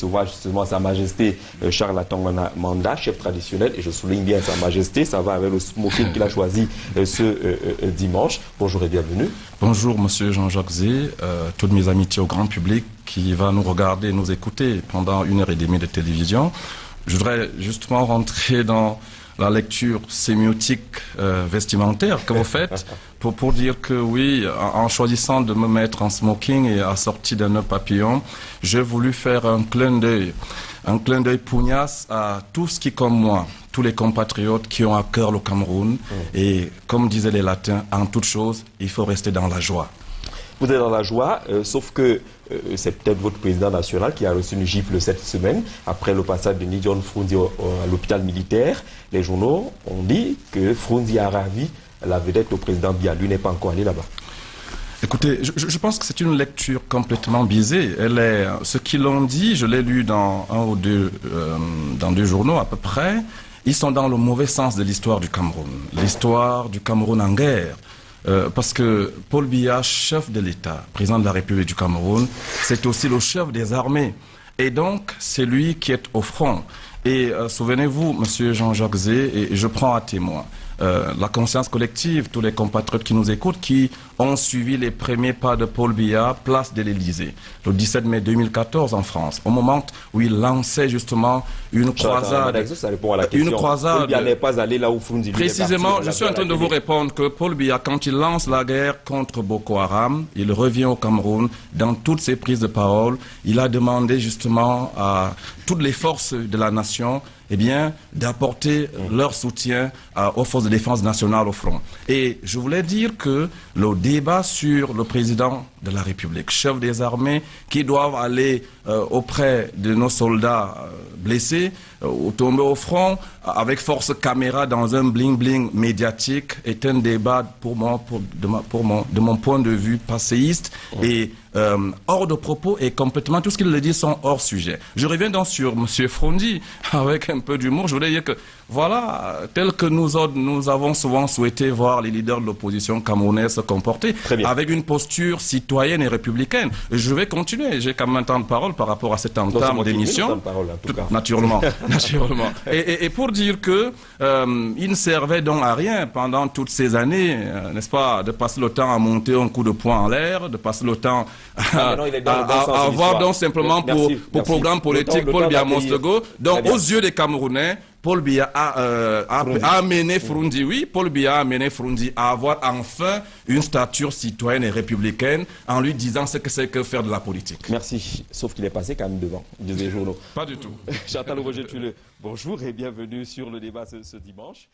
recevoir justement Sa Majesté Charles Atangana Manda, chef traditionnel, et je souligne bien Sa Majesté, ça va avec le smoking qu'il a choisi ce dimanche. Bonjour et bienvenue. Bonjour Monsieur Jean-Jacques Zé, toutes mes amitiés au grand public qui va nous regarder et nous écouter pendant 1h30 de télévision. Je voudrais justement rentrer dans la lecture sémiotique vestimentaire que vous faites pour dire que oui, en choisissant de me mettre en smoking et assorti d'un nœud papillon, j'ai voulu faire un clin d'œil pugnace à tous qui, comme moi, tous les compatriotes qui ont à cœur le Cameroun. Et comme disaient les Latins, en toute chose, il faut rester dans la joie. Vous êtes dans la joie, sauf que c'est peut-être votre président national qui a reçu une gifle cette semaine après le passage de Nidjon Frunzi à l'hôpital militaire. Les journaux ont dit que Frunzi a ravi la vedette au président Biya. Lui n'est pas encore allé là-bas. Écoutez, je pense que c'est une lecture complètement biaisée. Ce qu'ils l'ont dit, je l'ai lu dans dans deux journaux à peu près. Ils sont dans le mauvais sens de l'histoire du Cameroun. L'histoire du Cameroun en guerre. Parce que Paul Biya, chef de l'État, président de la République du Cameroun, c'est aussi le chef des armées. Et donc, c'est lui qui est au front. Et souvenez-vous, Monsieur Jean-Jacques Zé, et je prends à témoin la conscience collective, tous les compatriotes qui nous écoutent, qui ont suivi les premiers pas de Paul Biya, place de l'Élysée, le 17 mai 2014 en France, au moment où il lançait justement une croisade. Ça répond à la question. Une croisade. Paul Biya n'est pas allé là où Frunzi. Précisément, je suis en train de vous répondre que Paul Biya, quand il lance la guerre contre Boko Haram, il revient au Cameroun, dans toutes ses prises de parole, il a demandé justement à toutes les forces de la nation d'apporter leur soutien aux forces de défense nationale au front. Et je voulais dire que le débat sur le président de la République, chef des armées, qui doivent aller auprès de nos soldats blessés, tombés au front, avec force caméra dans un bling-bling médiatique, est un débat de mon point de vue passéiste et hors de propos et complètement, tout ce qu'il dit sont hors sujet. Je reviens donc sur M. Frunzi avec un peu d'humour. Je voulais dire que voilà, tel que nous avons souvent souhaité voir les leaders de l'opposition camerounaise se comporter, avec une posture citoyenne et républicaine. Je vais continuer, j'ai quand même un temps de parole par rapport à cette entame d'émission. Naturellement, naturellement. Et pour dire que il ne servait donc à rien pendant toutes ces années, n'est-ce pas, de passer le temps à monter un coup de poing en l'air, de passer le temps à avoir donc simplement pour programme politique Paul Biya Mostego. Donc aux yeux des Camerounais, Paul Biya a amené Frunzi, oui, Paul Biya a amené Frunzi à avoir enfin une stature citoyenne et républicaine en lui disant ce que c'est que faire de la politique. Merci, sauf qu'il est passé quand même devant des journaux. Pas du tout. Chantal Roger Tuleux, bonjour et bienvenue sur le débat ce dimanche.